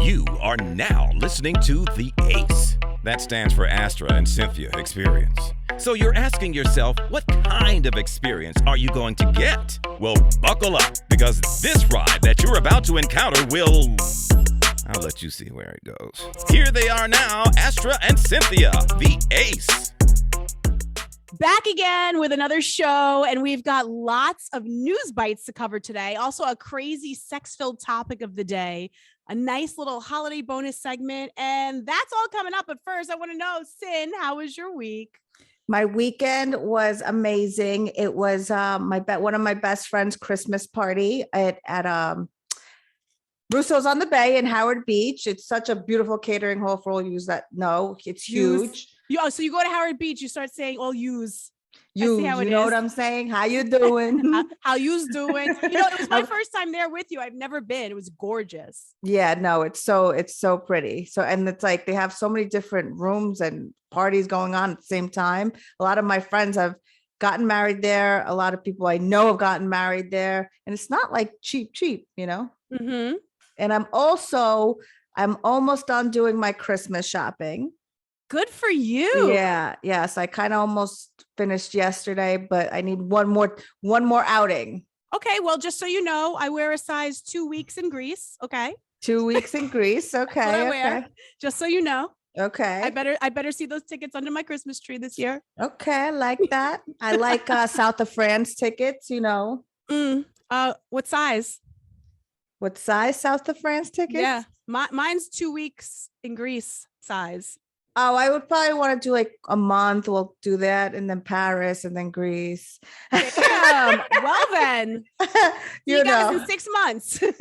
You are now listening to The ACE. That stands for Astra and Cynthia Experience. So you're asking yourself, what kind of experience are you going to get? Well, buckle up, because this ride that you're about to encounter will... I'll let you see where it goes. Here they are now, Astra and Cynthia, The ACE. Back again with another show, and we've got lots of news bites to cover today. Also, a crazy sex-filled topic of the day, a nice little holiday bonus segment, and that's all coming up. But first, I want to know, Cyn, how was your week? My weekend was amazing. It was one of my best friend's Christmas party at Russo's on the Bay in Howard Beach. It's such a beautiful catering hall for all you that know. It's huge. So you go to Howard Beach, you start saying, "I'll use." You know what I'm saying? How you doing? How you's doing? It was my first time there with you. I've never been. It was gorgeous. Yeah, no, it's so pretty. So, and it's like they have so many different rooms and parties going on at the same time. A lot of my friends have gotten married there. A lot of people I know have gotten married there, and it's not like cheap, Mm-hmm. And I'm almost done doing my Christmas shopping. Good for you. Yeah. Yes. I kind of almost finished yesterday, but I need one more outing. Okay. Well, just so you know, I wear a size 2 weeks in Greece. Okay. 2 weeks in Greece. Okay. That's what I wear. Just so you know. Okay. I better see those tickets under my Christmas tree this year. Okay. I like that. I like South of France tickets, What size? What size South of France tickets? Yeah. Mine's 2 weeks in Greece size. Oh, I would probably want to do like a month. We'll do that. And then Paris and then Greece. Damn. Well, then you got us in 6 months. Well,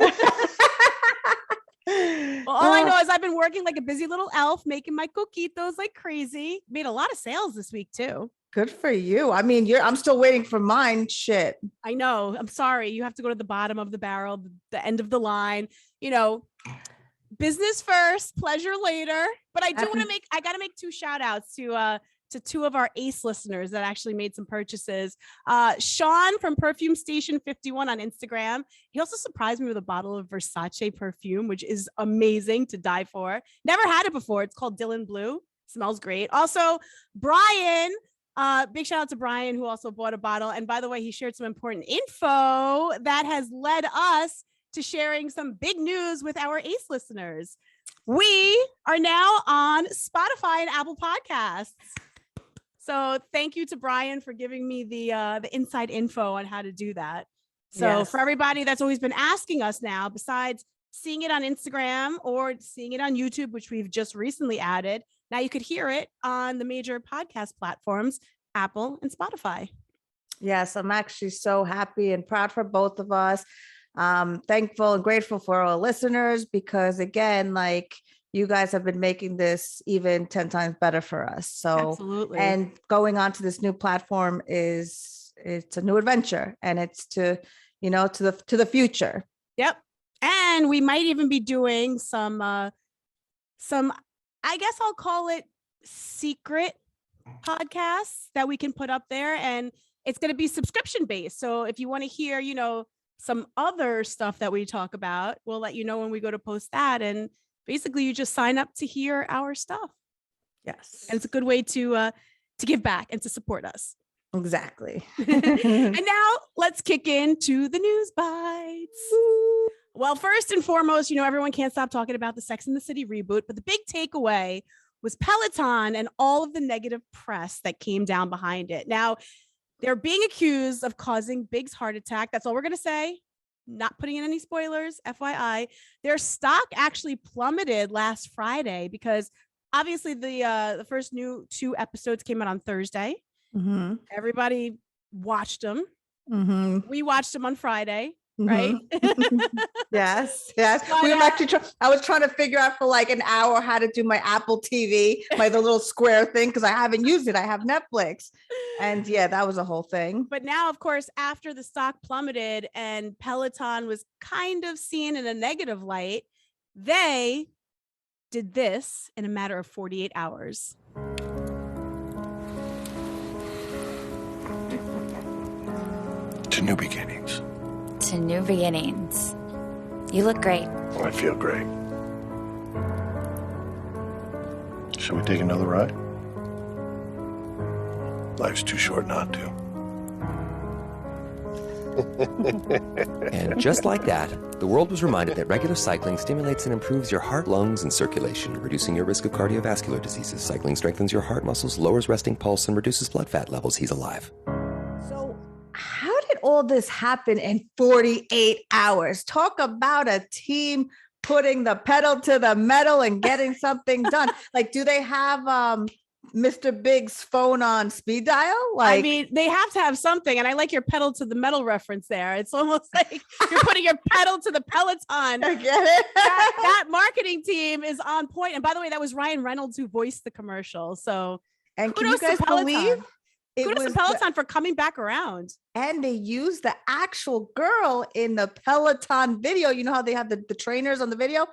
all I know is I've been working like a busy little elf, making my coquitos like crazy. Made a lot of sales this week too. Good for you. I mean, I'm still waiting for mine. Shit. I know. I'm sorry. You have to go to the bottom of the barrel, the end of the line, business first, pleasure later. But I got to make 2 shout outs to 2 of our ACE listeners that actually made some purchases. Sean from Perfume Station 51 on Instagram. He also surprised me with a bottle of Versace perfume, which is amazing to die for. Never had it before. It's called Dylan Blue. Smells great. Also, Brian, big shout out to Brian, who also bought a bottle. And by the way, he shared some important info that has led us to sharing some big news with our ACE listeners. We are now on Spotify and Apple Podcasts. So thank you to Brian for giving me the inside info on how to do that. So For everybody that's always been asking us now, besides seeing it on Instagram or seeing it on YouTube, which we've just recently added, now you could hear it on the major podcast platforms, Apple and Spotify. Yes, I'm actually so happy and proud for both of us. Thankful and grateful for our listeners, because again, like, you guys have been making this even 10 times better for us. So, absolutely. And going on to this new platform it's a new adventure, and it's to the future. Yep. And we might even be doing some, I guess I'll call it secret podcasts that we can put up there, and it's going to be subscription based. So if you want to hear, some other stuff that we talk about, we'll let you know when we go to post that. And basically you just sign up to hear our stuff. Yes. And it's a good way to give back and to support us. Exactly. And now let's kick into the news bites. Ooh. Well, first and foremost, everyone can't stop talking about the Sex and the City reboot, but the big takeaway was Peloton and all of the negative press that came down behind it. Now, they're being accused of causing Big's heart attack. That's all we're going to say. Not putting in any spoilers, FYI. Their stock actually plummeted last Friday because obviously the first new 2 episodes came out on Thursday. Mm-hmm. Everybody watched them. Mm-hmm. We watched them on Friday. Right? Yes. We were actually I was trying to figure out for like an hour how to do my Apple TV, the little square thing, because I haven't used it. I have Netflix. And yeah, that was a whole thing. But now, of course, after the stock plummeted and Peloton was kind of seen in a negative light, they did this in a matter of 48 hours. To new beginnings. To new beginnings. You look great. I feel great. Should we take another ride? Life's too short not to. And just like that, the world was reminded that regular cycling stimulates and improves your heart, lungs, and circulation, reducing your risk of cardiovascular diseases. Cycling strengthens your heart muscles, lowers resting pulse, and reduces blood fat levels. He's alive. So how did all this happen in 48 hours? Talk about a team putting the pedal to the metal and getting something done. Like, do they have Mr. Big's phone on speed dial? Like, I mean, they have to have something. And I like your pedal to the metal reference there. It's almost like you're putting your pedal to the Peloton. I get it. that marketing team is on point. And by the way, that was Ryan Reynolds who voiced the commercial. So And can you guys believe kudos to Peloton for coming back around. And they used the actual girl in the Peloton video. You know how they have the trainers on the video?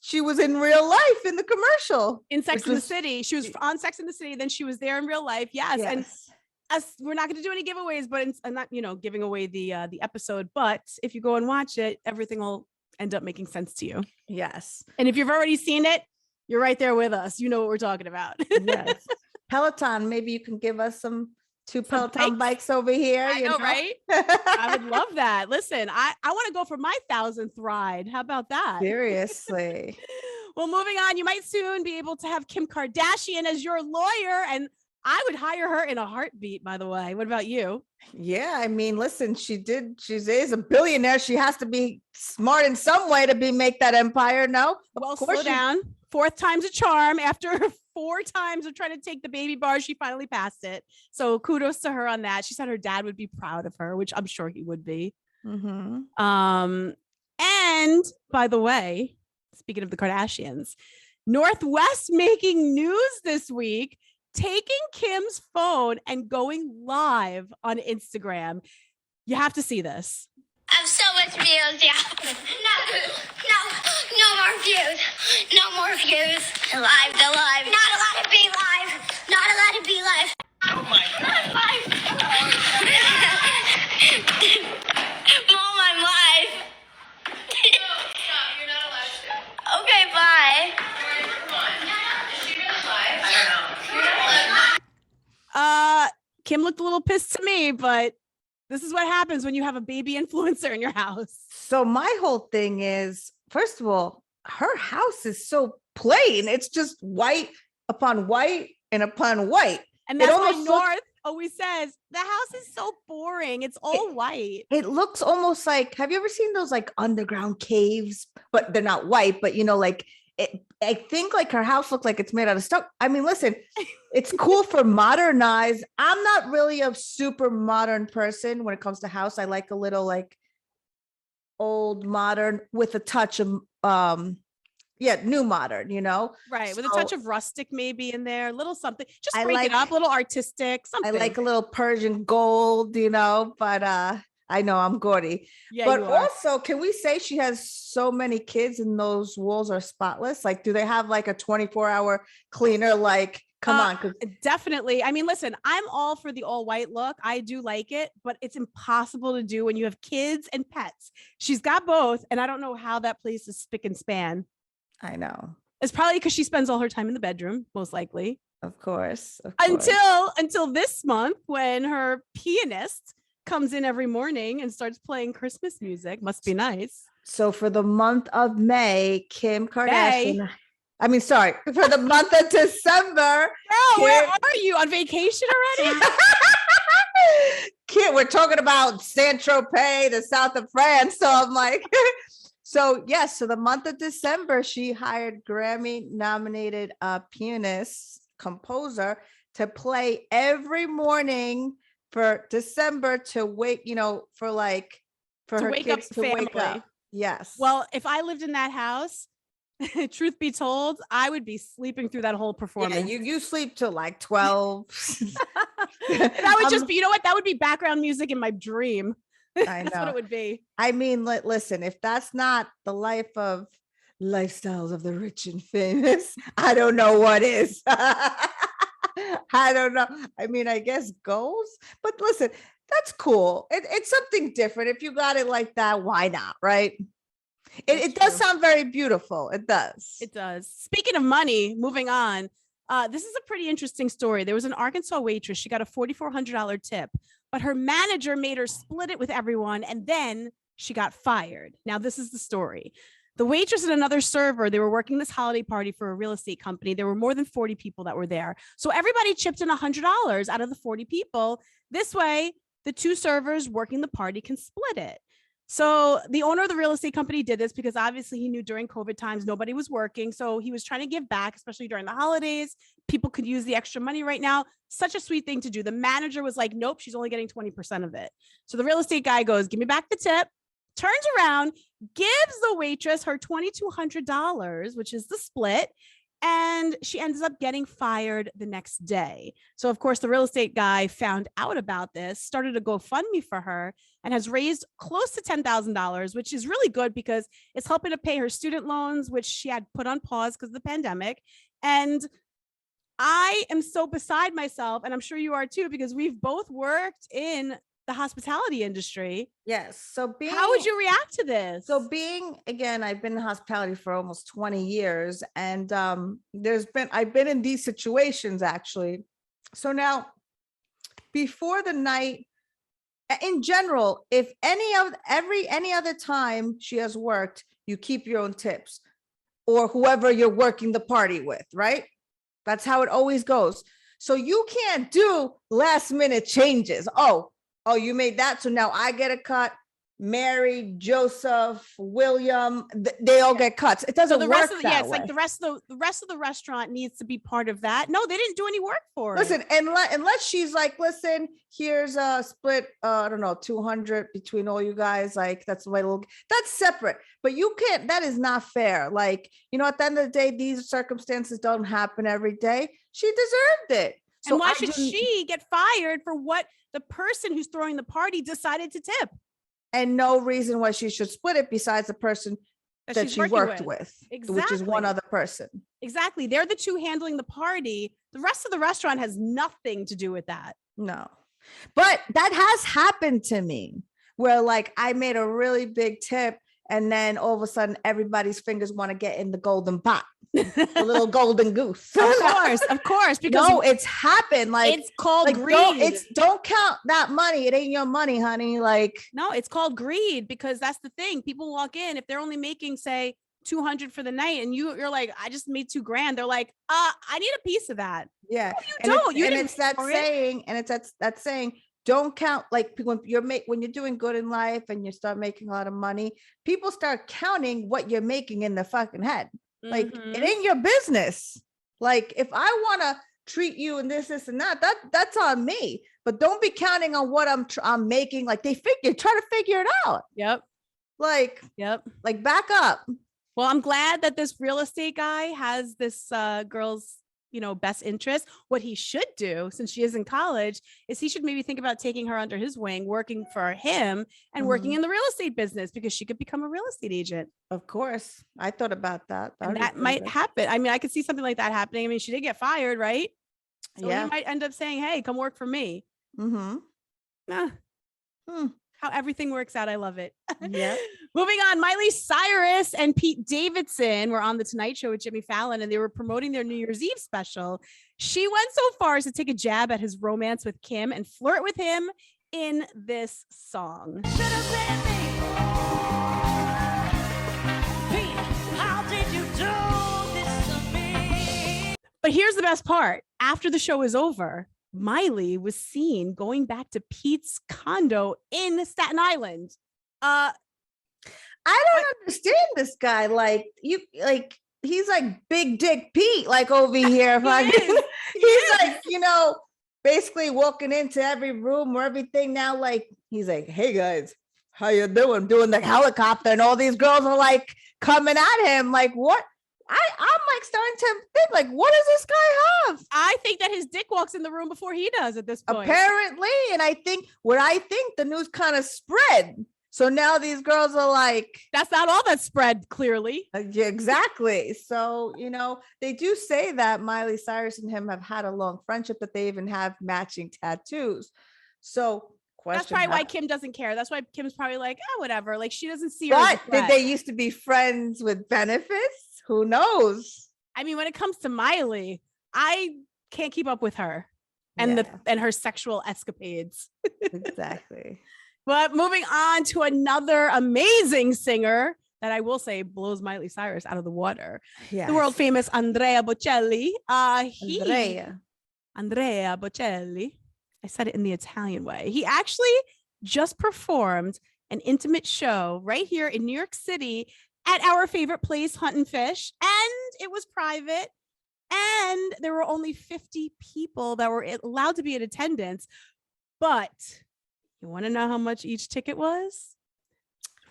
She was in real life in the commercial. In Sex and the City. She was on Sex and the City. Then she was there in real life. Yes. And we're not going to do any giveaways, but I'm not, giving away the episode. But if you go and watch it, everything will end up making sense to you. Yes. And if you've already seen it, you're right there with us. You know what we're talking about. Yes. Peloton, maybe you can give us two Peloton bikes over here. I know, right? I would love that. Listen, I want to go for my 1,000th ride. How about that? Seriously. Well, moving on, you might soon be able to have Kim Kardashian as your lawyer, and I would hire her in a heartbeat, by the way. What about you? Yeah, I mean, listen, she is a billionaire. She has to be smart in some way to make that empire. No? Well, slow down. Fourth time's a charm. After 4 times of trying to take the baby bar, she finally passed it. So kudos to her on that. She said her dad would be proud of her, which I'm sure he would be. Mm-hmm. And by the way, speaking of the Kardashians, Northwest making news this week, taking Kim's phone and going live on Instagram. You have to see this. I have so much views, yeah. No more views. No more views. Alive. Not allowed to be live. Not allowed to be live. Oh my God. Live. Mom, I'm live. No, stop. You're not allowed to. Okay, bye. Come on. Is she really live? I don't know. You're not allowed. Kim looked a little pissed to me, but this is what happens when you have a baby influencer in your house. So my whole thing is, first of all, her house is so plain. It's just white upon white and upon white. And that's why North always says the house is so boring. It's all white. It looks almost like, have you ever seen those like underground caves? But they're not white, but I think like her house looks like it's made out of stuff. I mean, listen, it's cool for modernized. I'm not really a super modern person when it comes to house. I like a little like old modern with a touch of new modern, Right. With a touch of rustic maybe in there, a little something. Just I break like it up, a little artistic, something. I like a little Persian gold, but I know I'm gaudy. Yeah, but you are. also, can we say she has so many kids and those walls are spotless? Like, do they have like a 24-hour cleaner? Like, come on. Definitely. I mean, listen, I'm all for the all white look. I do like it, but it's impossible to do when you have kids and pets. She's got both. And I don't know how that place is spick and span. I know. It's probably because she spends all her time in the bedroom, most likely. Of course. Until this month when her pianist comes in every morning and starts playing Christmas music. Must be nice. So for the month of May, Kim Kardashian. For the month of December. Girl, where are you? On vacation already? Kim, we're talking about Saint-Tropez, the south of France. So I'm like, so the month of December, she hired Grammy-nominated pianist, composer to play every morning for December to wake, for her kids to wake up. Yes. Well, if I lived in that house, truth be told, I would be sleeping through that whole performance. Yeah, you sleep till like 12. That would just be, that would be background music in my dream. I know. That's what it would be. I mean, listen, if that's not the lifestyles of the rich and famous, I don't know what is. I don't know. I mean, I guess goals, but listen, that's cool. It's something different. If you got it like that, why not? Right. It does sound very beautiful. It does. It does. Speaking of money, moving on, This is a pretty interesting story. There was an Arkansas waitress. She got a $4,400 tip, but her manager made her split it with everyone, and then she got fired. Now, this is the story. The waitress and another server, they were working this holiday party for a real estate company. There were more than 40 people that were there. So everybody chipped in $100 out of the 40 people. This way, the two servers working the party can split it. So the owner of the real estate company did this because obviously he knew during COVID times, nobody was working. So he was trying to give back, especially during the holidays. People could use the extra money right now. Such a sweet thing to do. The manager was like, nope, she's only getting 20% of it. So the real estate guy goes, give me back the tip, turns around, gives the waitress her $2,200, which is the split. And she ends up getting fired the next day. So, of course, the real estate guy found out about this, started a GoFundMe for her, and has raised close to $10,000, which is really good because it's helping to pay her student loans, which she had put on pause because of the pandemic. And I am so beside myself, and I'm sure you are too, because we've both worked in the hospitality industry. Yes. So how would you react to this? So again, I've been in hospitality for almost 20 years, and I've been in these situations actually. So now, before the night, in general, if any other time she has worked, you keep your own tips, or whoever you're working the party with, right? That's how it always goes. So you can't do last minute changes. Oh, you made that, so now I get a cut. Mary, Joseph, William, they all get cuts. It doesn't work that way. It's like the rest of the restaurant needs to be part of that. No, they didn't do any work for it. Listen, unless she's like, listen, here's a split, I don't know, 200 between all you guys. Like that's the way that's separate. But you can't. That is not fair. Like, at the end of the day, these circumstances don't happen every day. She deserved it. So why should she get fired for what the person who's throwing the party decided to tip? And no reason why she should split it besides the person that she worked with, exactly. Which is one other person. Exactly. They're the two handling the party. The rest of the restaurant has nothing to do with that. No, but that has happened to me where like I made a really big tip and then all of a sudden everybody's fingers want to get in the golden pot. The little golden goose. Of course. Because no, it's happened. Like it's called greed. Don't count that money. It ain't your money, honey. Like no, it's called greed because that's the thing. People walk in if they're only making say 200 for the night, and you're like, I just made $2,000. They're like, I need a piece of that. Yeah, no, you don't. It's that saying, and it's that saying. Don't count, like when you're doing good in life and you start making a lot of money, people start counting what you're making in their fucking head. Like it ain't your business. Like if I want to treat you and this and that's on me. But don't be counting on what I'm making. Like try to figure it out. Yep. Like back up. Well, I'm glad that this real estate guy has this girl's best interest. What he should do, since she is in college, is he should maybe think about taking her under his wing, working for him and working in the real estate business because she could become a real estate agent. Of course. I thought about that. And that might happen. I mean, I could see something like that happening. I mean, she did get fired, right? So he might end up saying, hey, come work for me. How everything works out. I love it. Yeah. Moving on, Miley Cyrus and Pete Davidson were on The Tonight Show with Jimmy Fallon, and they were promoting their New Year's Eve special. She went so far as to take a jab at his romance with Kim and flirt with him in this song. But here's the best part. After the show is over, Miley was seen going back to Pete's condo in Staten Island. I don't understand this guy. Like he's like Big Dick Pete, like over here. He's like, basically walking into every room or everything now. Like he's like, hey guys, how you doing? Doing the helicopter, and all these girls are like coming at him. Like what? I'm like starting to think, like, what does this guy have? I think that his dick walks in the room before he does at this point. Apparently. And I think the news kind of spread. So now these girls are like, that's not all that spread, clearly. Yeah, exactly. So, they do say that Miley Cyrus and him have had a long friendship, that they even have matching tattoos. So that's probably why Kim doesn't care. That's why Kim's probably like, whatever. Like she doesn't see her. But did they used to be friends with benefits? Who knows? I mean, when it comes to Miley, I can't keep up with her and her sexual escapades. Exactly. But moving on to another amazing singer that I will say blows Miley Cyrus out of the water. Yes. The world famous Andrea Bocelli. Andrea Bocelli. I said it in the Italian way. He actually just performed an intimate show right here in New York City at our favorite place, Hunt and Fish. And it was private. And there were only 50 people that were allowed to be in attendance. But you want to know how much each ticket was?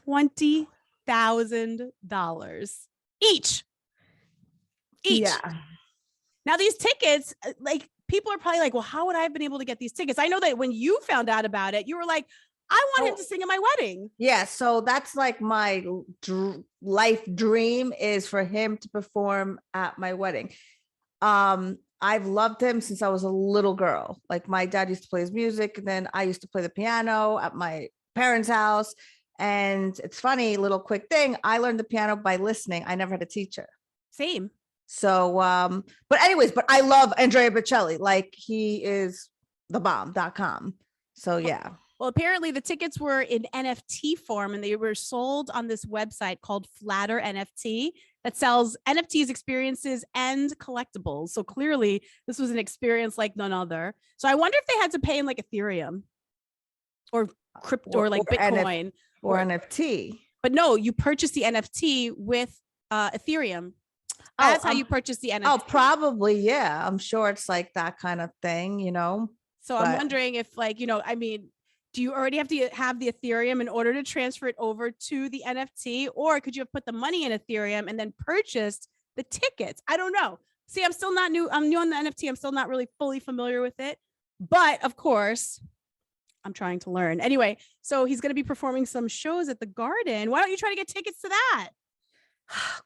$20,000 each. Yeah. Now these tickets, like people are probably like, well, how would I have been able to get these tickets? I know that when you found out about it, you were like, I want him to sing at my wedding. Yeah. So that's like my life dream is for him to perform at my wedding. I've loved him since I was a little girl. Like my dad used to play his music, and then I used to play the piano at my parents' house. And it's funny, little quick thing. I learned the piano by listening. I never had a teacher. Same. So, but I love Andrea Bocelli. Like he is the bomb.com. So yeah. Well, apparently the tickets were in NFT form and they were sold on this website called Flatter NFT that sells NFTs, experiences, and collectibles. So clearly this was an experience like none other. So I wonder if they had to pay in like Ethereum or crypto or like Bitcoin or NFT. But no, you purchase the NFT with Ethereum. That's how you purchase the NFT. Oh, probably. Yeah. I'm sure it's like that kind of thing, you know? So I'm wondering if like, you know, I mean, do you already have to have the Ethereum in order to transfer it over to the NFT? Or could you have put the money in Ethereum and then purchased the tickets? I don't know. See, I'm still not new. I'm new on the NFT. I'm still not really fully familiar with it. But of course, I'm trying to learn. Anyway, so he's going to be performing some shows at the Garden. Why don't you try to get tickets to that?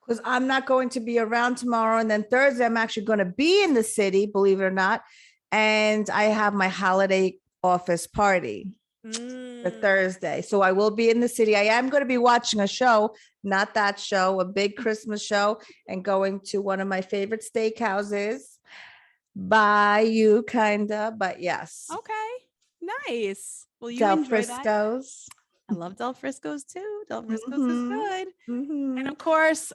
Because I'm not going to be around tomorrow. And then Thursday, I'm actually going to be in the city, believe it or not. And I have my holiday office party for Thursday. So I will be in the city. I am going to be watching a show, not that show, a big Christmas show, and going to one of my favorite steakhouses by you, kinda. But yes. Okay. Nice. Well, you Del enjoy Frisco's. That. I love Del Frisco's too. Del Frisco's is good. And of course,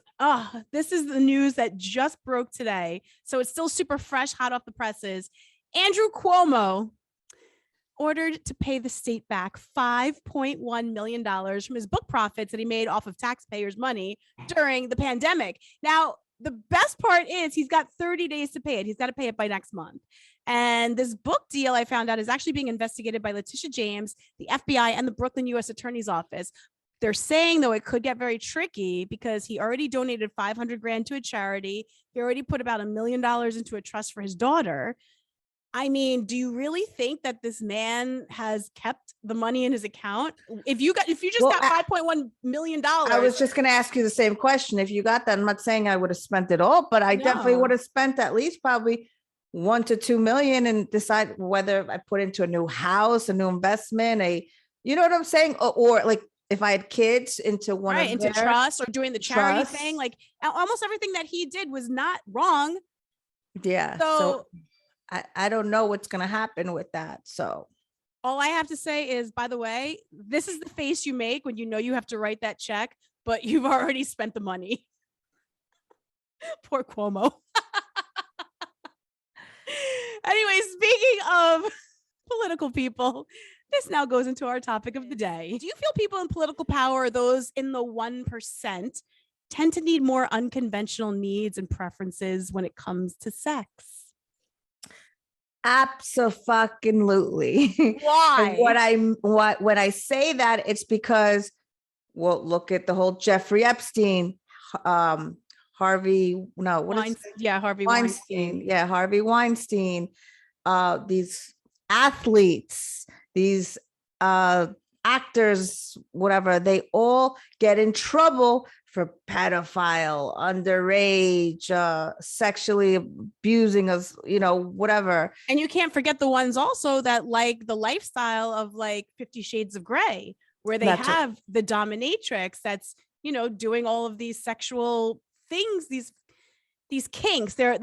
this is the news that just broke today. So it's still super fresh, hot off the presses. Andrew Cuomo ordered to pay the state back $5.1 million from his book profits that he made off of taxpayers' money during the pandemic. Now, the best part is he's got 30 days to pay it. He's got to pay it by next month. And this book deal, I found out, is actually being investigated by Letitia James, the FBI, and the Brooklyn U.S. Attorney's Office. They're saying, though, it could get very tricky because he already donated $500,000 to a charity. He already put about $1 million into a trust for his daughter. I mean, do you really think that this man has kept the money in his account? If you just got $5.1 million, I was just going to ask you the same question. If you got that, I'm not saying I would have spent it all, but I definitely would have spent at least probably $1 to $2 million and decide whether I put into a new house, a new investment, you know what I'm saying? Or like if I had kids into one of into trust or doing the charity thing, like almost everything that he did was not wrong. Yeah. So I don't know what's going to happen with that. So all I have to say is, by the way, this is the face you make when you know you have to write that check, but you've already spent the money. Poor Cuomo. Anyway, speaking of political people, this now goes into our topic of the day. Do you feel people in political power, those in the 1%, tend to need more unconventional needs and preferences when it comes to sex? Absolutely. Why? When I say that, it's because, well, look at the whole Jeffrey Epstein, Harvey Weinstein. Yeah, Harvey Weinstein. Yeah, Harvey Weinstein. These athletes, these actors, whatever, they all get in trouble for pedophile, underage, sexually abusing us, whatever. And you can't forget the ones also that like the lifestyle of like 50 Shades of Grey, where they have the dominatrix that's, doing all of these sexual things, these kinks. They're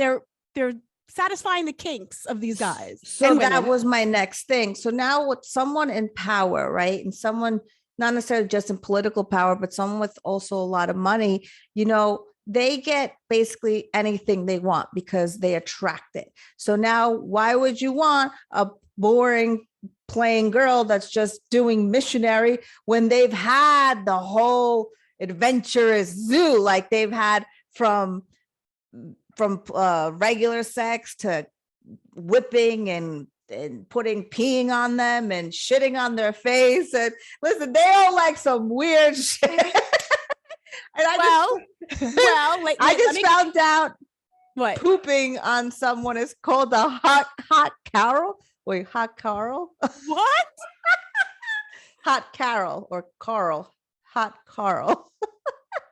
satisfying the kinks of these guys. So and that women. was my next thing. So now with someone in power, right? And someone not necessarily just in political power, but someone with also a lot of money, they get basically anything they want because they attract it. So now why would you want a boring plain girl that's just doing missionary when they've had the whole adventurous zoo? Like they've had from regular sex to whipping and peeing on them and shitting on their face. And listen, they all like some weird shit. And I just found out what pooping on someone is called a hot Carol. Wait, hot Carol? What? Hot Carol or Carl. Hot Carl.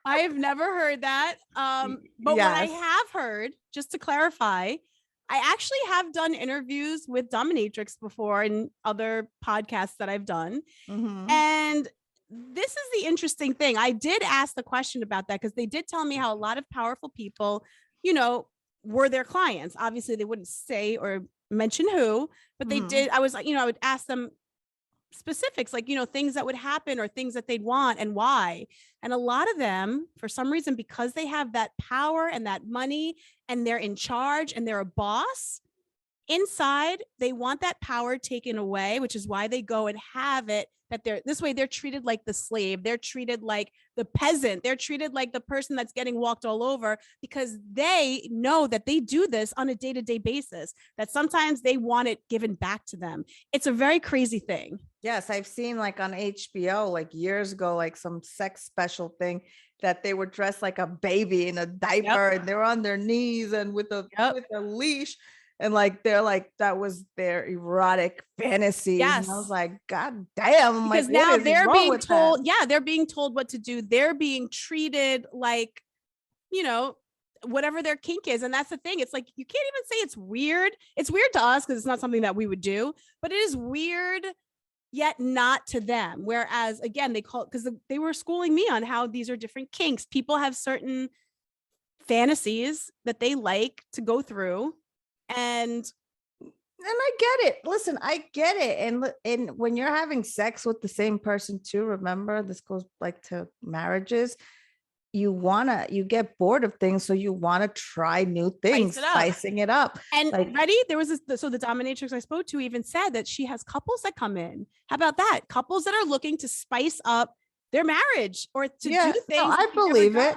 I've never heard that. But what I have heard, just to clarify, I actually have done interviews with dominatrix before in other podcasts that I've done. Mm-hmm. And this is the interesting thing. I did ask the question about that because they did tell me how a lot of powerful people, were their clients. Obviously, they wouldn't say or mention who, but they did. I was like, I would ask them specifics, like, things that would happen or things that they'd want and why. And a lot of them, for some reason, because they have that power and that money and they're in charge and they're a boss, inside, they want that power taken away, which is why they go and have it. That this way they're treated like the slave. They're treated like the peasant. They're treated like the person that's getting walked all over because they know that they do this on a day-to-day basis, that sometimes they want it given back to them. It's a very crazy thing. Yes, I've seen like on HBO, like years ago, like some sex special thing that they were dressed like a baby in a diaper and they're on their knees and with a leash. And like, they're like, that was their erotic fantasy. Yes. And I was like, God damn. Because like, now they're being told, that? they're being told what to do. They're being treated like, whatever their kink is. And that's the thing. It's like, you can't even say it's weird. It's weird to us because it's not something that we would do, but it is weird, yet not to them. Whereas again, because they were schooling me on how these are different kinks. People have certain fantasies that they like to go through. And I get it. Listen, I get it. And when you're having sex with the same person too, remember, this goes like to marriages, you get bored of things. So you want to try new things, spicing it up. And ready? There was the dominatrix I spoke to even said that she has couples that come in. How about that? Couples that are looking to spice up their marriage or to do things. No, I believe it.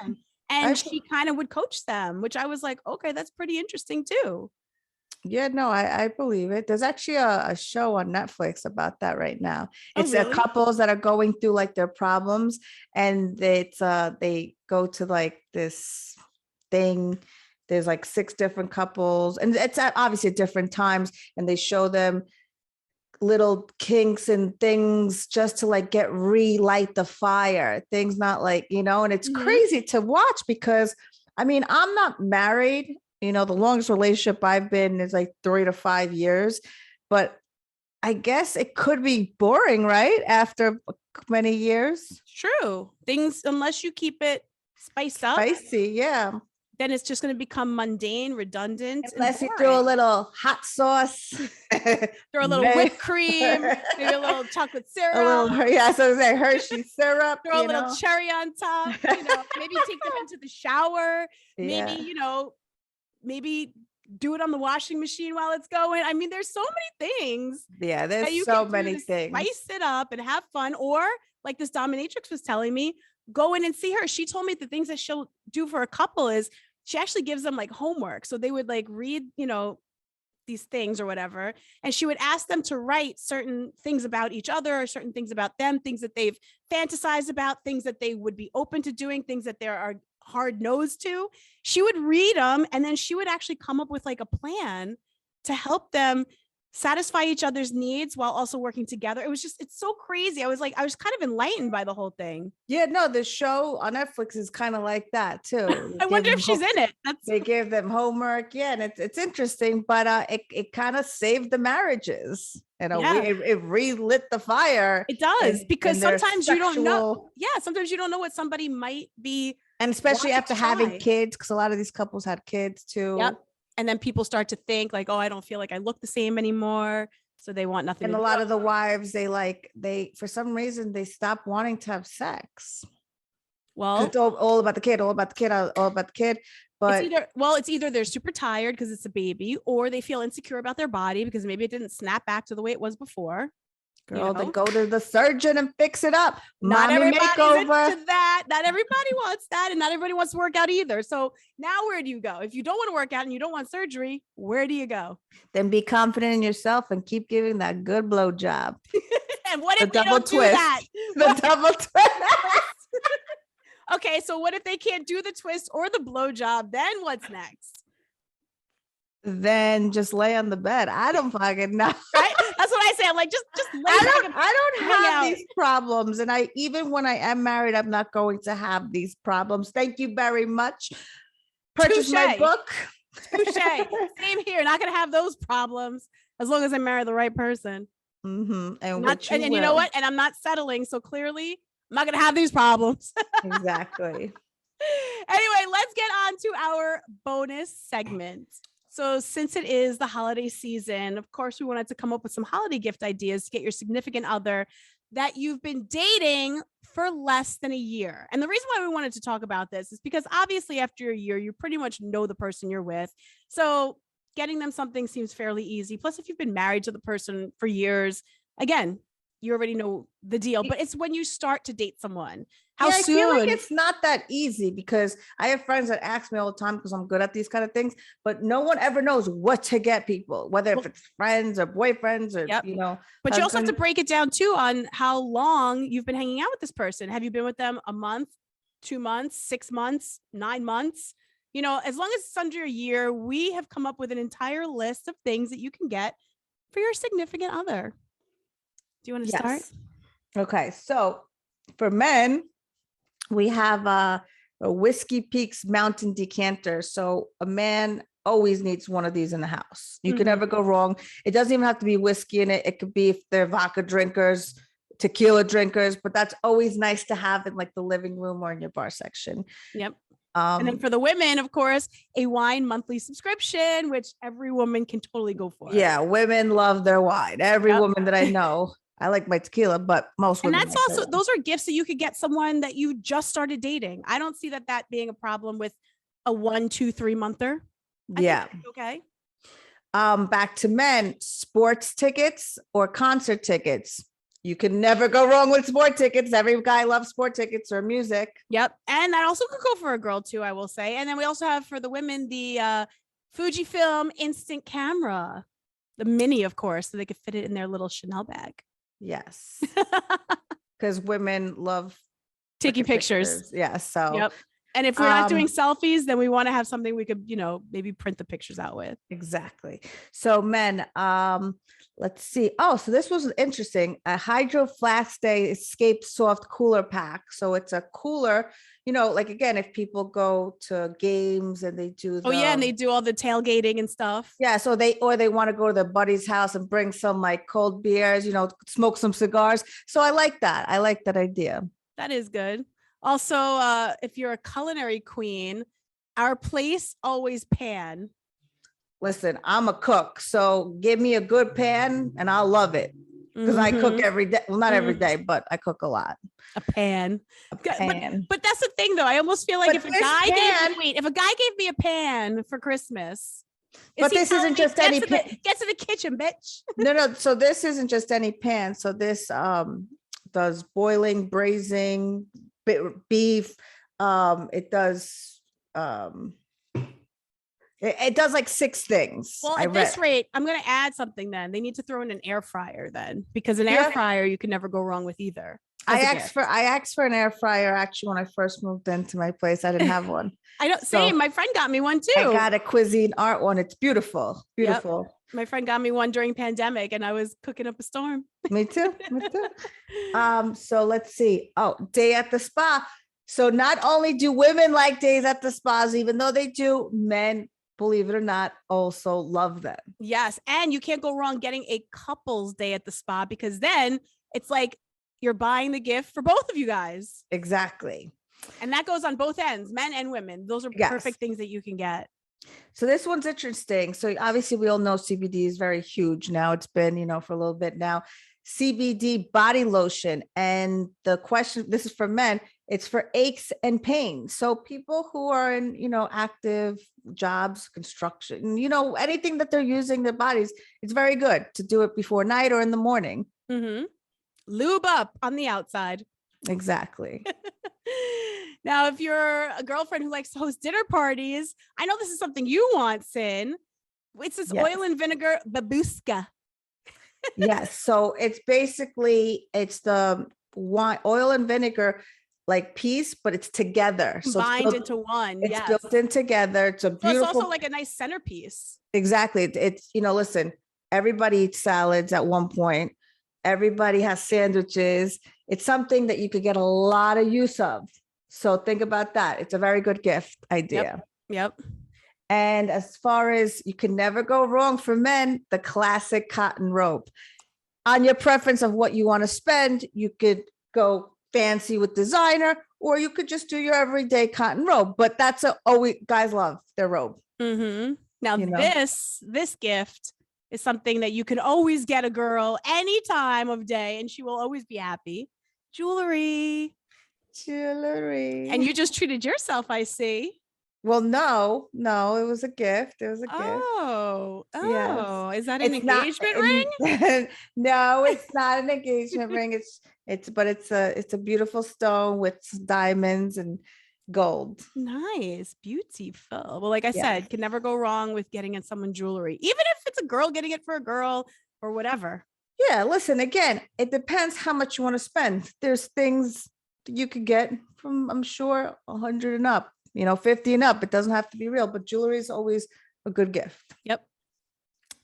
And she kind of would coach them, which I was like, okay, that's pretty interesting too. Yeah, no, I believe it. There's actually a show on Netflix about that right now. It's really? Couples that are going through like their problems, and they go to like this thing. There's like 6 different couples, and it's obviously at different times, and they show them little kinks and things just to like relight the fire. Things not like, and it's crazy to watch because I'm not married. The longest relationship I've been is like 3 to 5 years, but I guess it could be boring, right? After many years. True. Things, unless you keep it spiced up. Spicy, yeah. Then it's just going to become mundane, redundant. Unless you throw a little hot sauce. Throw a little whipped cream, maybe a little chocolate syrup. So it's Hershey syrup. Throw a little cherry on top. Maybe take them into the shower. Maybe, maybe do it on the washing machine while it's going. I mean, there's so many things. Yeah, there's so many things. Spice it up and have fun. Or like this dominatrix was telling me, go in and see her. She told me the things that she'll do for a couple is she actually gives them like homework. So they would like read, these things or whatever. And she would ask them to write certain things about each other or certain things about them, things that they've fantasized about, things that they would be open to doing, things that there are hard nosed to. She would read them and then she would actually come up with like a plan to help them satisfy each other's needs while also working together. It's so crazy. I was kind of enlightened by the whole thing. Yeah, no, the show on Netflix is kind of like that too. I wonder if she's in it. They give them homework. Yeah. And it's interesting, but it kind of saved the marriages. It relit the fire. It does, because sometimes you don't know. Yeah. Sometimes you don't know what somebody might be. And especially after having kids, because a lot of these couples had kids too. Yep. And then people start to think like, oh, I don't feel like I look the same anymore. So they want nothing And to a do. lot of the wives, they for some reason they stop wanting to have sex. 'Cause Well, it's all about the kid, all about the kid, all about the kid. But it's either they're super tired because it's a baby, or they feel insecure about their body because maybe it didn't snap back to the way it was before. girl, they go to the surgeon and fix it up. Not Mommy everybody's makeover. into that. Not everybody wants that, and not everybody wants to work out either. So now where do you go? If you don't want to work out and you don't want surgery, where do you go? Then be confident in yourself and keep giving that good blow job. And what The if they double don't do twist. that? The double twist. Okay, so what if they can't do the twist or the blow job? Then what's next? Then just lay on the bed. I don't fucking know. Right? That's what I say. I'm like, just lay back and I don't hang have out. these problems. And even when I am married, I'm not going to have these problems. Thank you very much. Purchase my Touche. book. Touche. Same here. Not gonna have those problems as long as I marry the right person. And You know what? And I'm not settling. So clearly I'm not gonna have these problems. Exactly. Anyway, let's get on to our bonus segment. So since it is the holiday season, of course, we wanted to come up with some holiday gift ideas to get your significant other that you've been dating for less than a year. And the reason why we wanted to talk about this is because obviously after a year, you pretty much know the person you're with. So getting them something seems fairly easy. Plus, if you've been married to the person for years, again, you already know the deal. But it's when you start to date someone. How I soon? feel like it's not that easy because I have friends that ask me all the time because I'm good at these kind of things, but no one ever knows what to get people, whether if it's friends or boyfriends or, But you also have to break it down too on how long you've been hanging out with this person. Have you been with them a month, 2 months, 6 months, 9 months? As long as it's under a year, we have come up with an entire list of things that you can get for your significant other. Do you want to start? Okay. So for men, we have a Whiskey Peaks Mountain Decanter. So a man always needs one of these in the house. You can never go wrong. It doesn't even have to be whiskey in it. It could be if they're vodka drinkers, tequila drinkers, but that's always nice to have in like the living room or in your bar section. Yep. And then for the women, of course, a wine monthly subscription, which every woman can totally go for. Yeah, women love their wine. Every woman that I know. I like my tequila, but most women. And that's also, those are gifts that you could get someone that you just started dating. I don't see that being a problem with a 1, 2, 3 monther. Yeah. Okay. Back to men, sports tickets or concert tickets. You can never go wrong with sport tickets. Every guy loves sport tickets or music. Yep. And that also could go for a girl too, I will say. And then we also have for the women, the Fujifilm instant camera, the mini, of course, so they could fit it in their little Chanel bag. Yes. Because women love taking pictures. Yeah. So, yep. And if we're not doing selfies, then we want to have something we could, maybe print the pictures out with. Exactly. So men, let's see. Oh, so this was interesting. A Hydro Flask Day Escape Soft Cooler Pack. So it's a cooler, like again, if people go to games and they do and they do all the tailgating and stuff. Yeah. So they want to go to their buddy's house and bring some like cold beers, smoke some cigars. So I like that. I like that idea. That is good. Also, if you're a culinary queen, our place always pan. Listen, I'm a cook, so give me a good pan and I'll love it because I cook every day. Well, not every day, but I cook a lot. A pan. A pan. But that's the thing, though. I almost feel like if a guy gave me a pan for Christmas. But this isn't just any pan. Get to the kitchen, bitch. No. So this isn't just any pan. So this does boiling, braising, beef. It does it does like 6 things. Well, at this rate, I'm going to add something then. They need to throw in an air fryer then, because an air fryer you can never go wrong with either. I asked for an air fryer actually when I first moved into my place. I didn't have one. I don't. Same. My friend got me one too. I got a Cuisine Art one. It's beautiful. Beautiful. Yep. My friend got me one during pandemic, and I was cooking up a storm. Me too. So let's see. Oh, day at the spa. So not only do women like days at the spas, even though they do, men, believe it or not, also love them. Yes. And you can't go wrong getting a couple's day at the spa, because then it's like you're buying the gift for both of you guys. Exactly. And that goes on both ends, men and women. Those are perfect things that you can get. So this one's interesting. So obviously we all know CBD is very huge now. It's been, for a little bit now. CBD Body Lotion. And the question, this is for men, it's for aches and pains. So people who are in, active jobs, construction, anything that they're using their bodies, it's very good to do it before night or in the morning. Mm-hmm. Lube up on the outside. Exactly. Now, if you're a girlfriend who likes to host dinner parties, I know this is something you want, Sin. It's this oil and vinegar babushka. Yes. So it's basically, it's the wine, oil and vinegar like piece, but it's together. Combined into one. It's built in together. It's a beautiful. So it's also like a nice centerpiece. Exactly. It's, listen, everybody eats salads at one point. Everybody has sandwiches. It's something that you could get a lot of use of. So think about that. It's a very good gift idea. Yep. And as far as you can never go wrong for men, the classic cotton robe. On your preference of what you want to spend, you could go fancy with designer, or you could just do your everyday cotton robe. But that's guys love their robe. Mm-hmm. Now this gift is something that you can always get a girl any time of day, and she will always be happy. Jewelry. And you just treated yourself, I see. Well, no, it was a gift. It was a gift. Yes. Is that an engagement ring? No, it's not an engagement ring. It's a beautiful stone with diamonds and gold. Nice, beautiful. Well, like I said, can never go wrong with getting someone jewelry, even if it's a girl getting it for a girl or whatever. Yeah, listen, again, it depends how much you want to spend. There's things you could get from, I'm sure, 100 and up. 50 and up. It doesn't have to be real, but jewelry is always a good gift. Yep.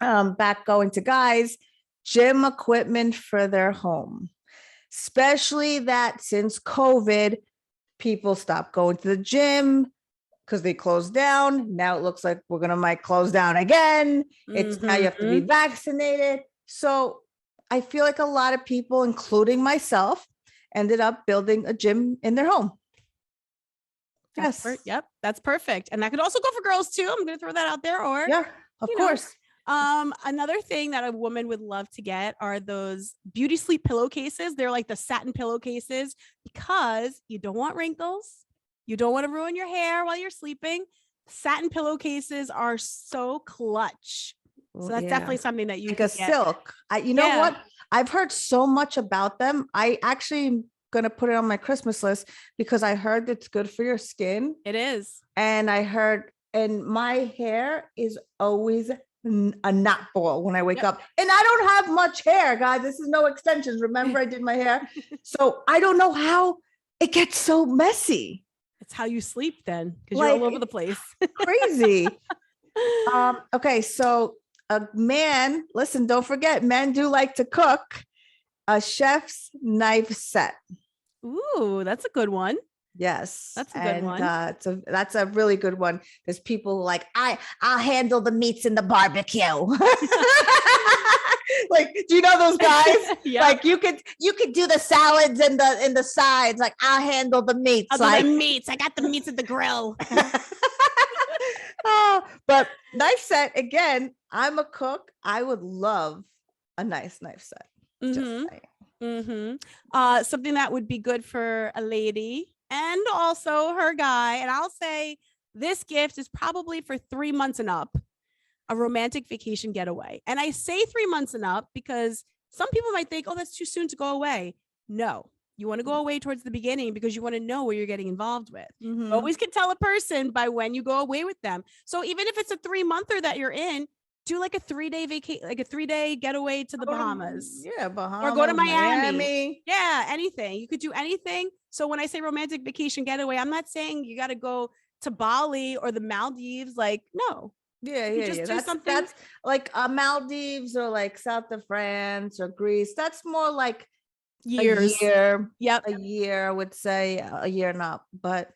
Back going to guys, gym equipment for their home, especially that since COVID, people stopped going to the gym because they closed down. Now it looks like might close down again. It's now you have to be vaccinated. So I feel like a lot of people, including myself, ended up building a gym in their home. Yep, that's perfect. And that could also go for girls too. I'm going to throw that out there. Or of course. Another thing that a woman would love to get are those beauty sleep pillowcases. They're like the satin pillowcases because you don't want wrinkles. You don't want to ruin your hair while you're sleeping. Satin pillowcases are so clutch. So that's definitely something that you like can a get. Silk. You know what? I've heard so much about them. I actually going to put it on my Christmas list because I heard it's good for your skin. It is. And I heard, and my hair is always a knot ball when I wake up. And I don't have much hair, guys. This is no extensions. Remember, I did my hair. So I don't know how it gets so messy. It's how you sleep then, because you're all over the place. Crazy. Okay. So a man, listen, don't forget, men do like to cook. A chef's knife set. Ooh, that's a good one. Yes, that's a good one. That's a really good one. There's people who like, I'll handle the meats in the barbecue. Like, do you know those guys? Like you could do the salads and the sides. Like, I'll handle the meats. I got the meats at the grill. But knife set again. I'm a cook. I would love a nice knife set. Just saying. Something that would be good for a lady and also her guy. And I'll say this gift is probably for 3 months and up, a romantic vacation getaway. And I say 3 months and up because some people might think, oh, that's too soon to go away. No, you want to go away towards the beginning because you want to know what you're getting involved with. You always can tell a person by when you go away with them. So even if it's a 3-monther that you're in, do like a 3-day vacation, like a 3-day getaway to the Bahamas. Yeah, Bahamas. Or go to Miami. Yeah, anything. You could do anything. So when I say romantic vacation getaway, I'm not saying you got to go to Bali or the Maldives. Like, no. Yeah. That's like Maldives or like south of France or Greece. That's more like years. A year. Yep. A year, I would say a year and up. But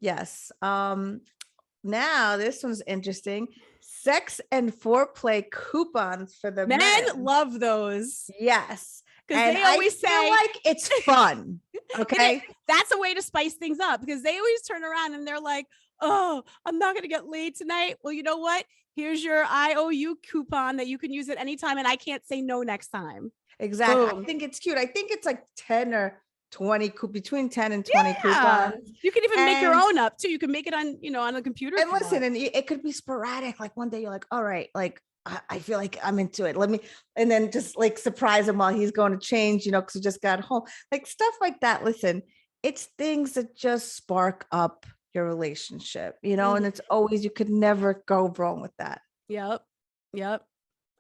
yes. Now this one's interesting. Sex and foreplay coupons for the men. Love those. Yes. Because And they always I feel say like it's fun. Okay. that's a way to spice things up, because they always turn around and they're like, oh, I'm not going to get laid tonight. Well, you know what? Here's your IOU coupon that you can use at any time, and I can't say no next time. Exactly. Boom. I think it's cute. I think it's like 10 or 20, between 10 and 20 coupons. You can even make your And- own up too. You can make it on, on a computer. And listen, and it could be sporadic. Like one day you're like, all right, like I feel like I'm into it. And then just like surprise him while he's going to change, because he just got home. Like stuff like that. Listen, it's things that just spark up your relationship, and it's always, you could never go wrong with that. Yep.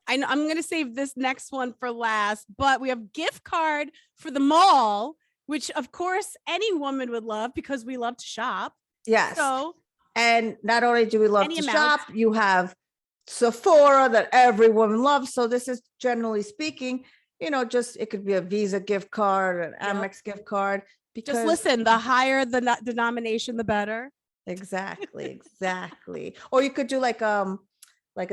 I'm going to save this next one for last, but we have gift card for the mall, which of course any woman would love because we love to shop. Yes. So, and not only do we love any to amount. shop, you have Sephora that every woman loves. So this is, generally speaking, just, it could be a Visa gift card, an Amex gift card. Because just listen, the higher the denomination, the better. Exactly. Or you could do like a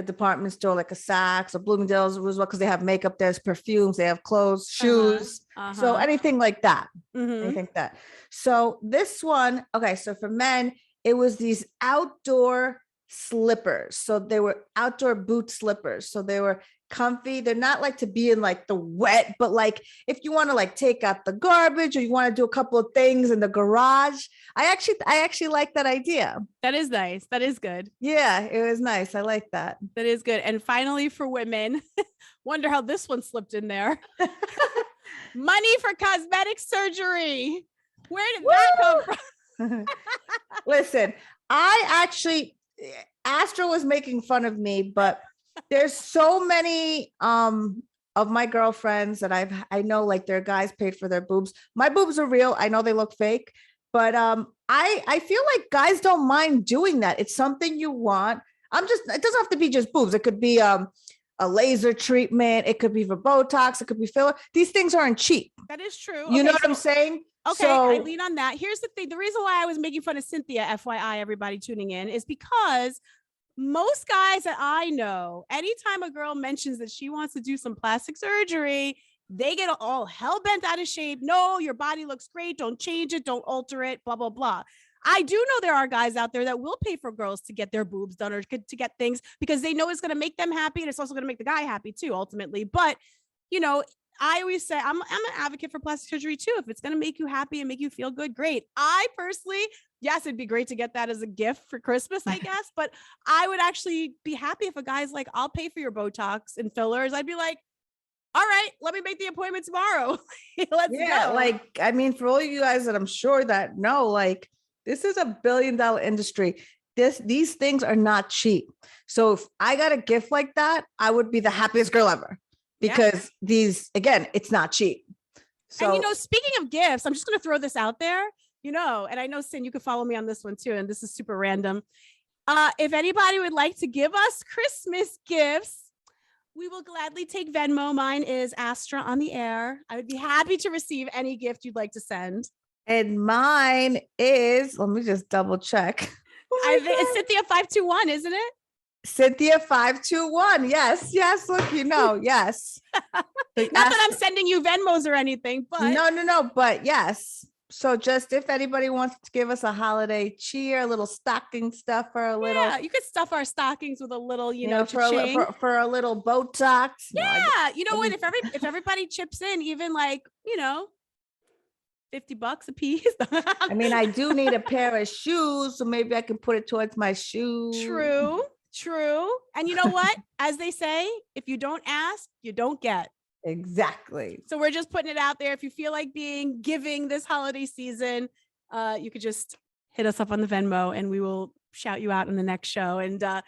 department store, like a Saks or Bloomingdale's, because they have makeup, there's perfumes, they have clothes, shoes. So anything like that. Anything like that. So this one, okay, so for men, it was these outdoor slippers. So they were outdoor boot slippers. So they were comfy. They're not like to be in like the wet, but like if you want to like take out the garbage or you want to do a couple of things in the garage. I actually like that idea. That is nice. That is good. Yeah, it was nice. I like that. That is good. And finally for women, wonder how this one slipped in there. Money for cosmetic surgery. Where did that come from? Listen, Astra was making fun of me, but there's so many of my girlfriends that I know, like their guys paid for their boobs. My boobs are real. I know they look fake, but I feel like guys don't mind doing that. It's something you want. It doesn't have to be just boobs. It could be a laser treatment. It could be for Botox. It could be filler. These things aren't cheap. That is true. You know what I'm saying? Okay, So, I lean on that. Here's the thing. The reason why I was making fun of Cynthia, FYI, everybody tuning in, is because most guys that I know, anytime a girl mentions that she wants to do some plastic surgery, they get all hell bent out of shape. No, your body looks great. Don't change it. Don't alter it. Blah, blah, blah. I do know there are guys out there that will pay for girls to get their boobs done or to get things because they know it's going to make them happy. And it's also going to make the guy happy too, ultimately. But, I always say I'm an advocate for plastic surgery too. If it's going to make you happy and make you feel good, great. I personally, yes, it'd be great to get that as a gift for Christmas, I guess. But I would actually be happy if a guy's like, I'll pay for your Botox and fillers. I'd be like, all right, let me make the appointment tomorrow. Let's go. Like, I mean, for all you guys that I'm sure that know, like, this is $1 billion industry. These things are not cheap. So if I got a gift like that, I would be the happiest girl ever. Because these, again, it's not cheap. So, and speaking of gifts, I'm just going to throw this out there, and I know, Sin, you can follow me on this one too. And this is super random. If anybody would like to give us Christmas gifts, we will gladly take Venmo. Mine is Astra on the air. I would be happy to receive any gift you'd like to send. And mine is, let me just double check. It's Cynthia 521, isn't it? Cynthia 521. Yes. Look, yes. Not that I'm sending you Venmos or anything, but no. But yes. So just if anybody wants to give us a holiday cheer, a little stocking stuffer, a little. Yeah, you could stuff our stockings with a little, for a little Botox. Yeah, what? If everybody chips in, even like $50 a piece. I mean, I do need a pair of shoes, so maybe I can put it towards my shoes. True. And you know what? As they say, if you don't ask, you don't get. Exactly. So we're just putting it out there. If you feel like giving this holiday season, you could just hit us up on the Venmo and we will shout you out in the next show. And that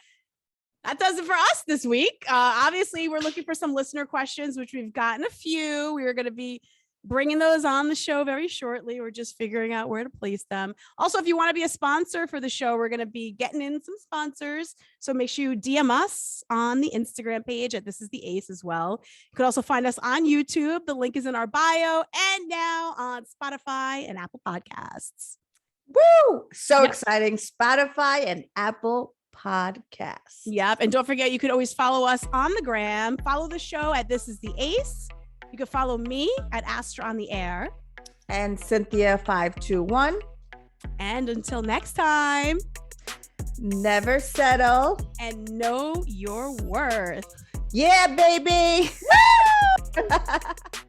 does it for us this week. Obviously, we're looking for some listener questions, which we've gotten a few. We are going to be bringing those on the show very shortly. We're just figuring out where to place them. Also, if you want to be a sponsor for the show, we're going to be getting in some sponsors. So make sure you DM us on the Instagram page at This Is the Ace as well. You could also find us on YouTube. The link is in our bio and now on Spotify and Apple Podcasts. Woo! So exciting. Spotify and Apple Podcasts. Yep. And don't forget, you could always follow us on the gram. Follow the show at This Is the Ace. You can follow me at Astra on the Air. And Cynthia 521. And until next time, never settle and know your worth. Yeah, baby.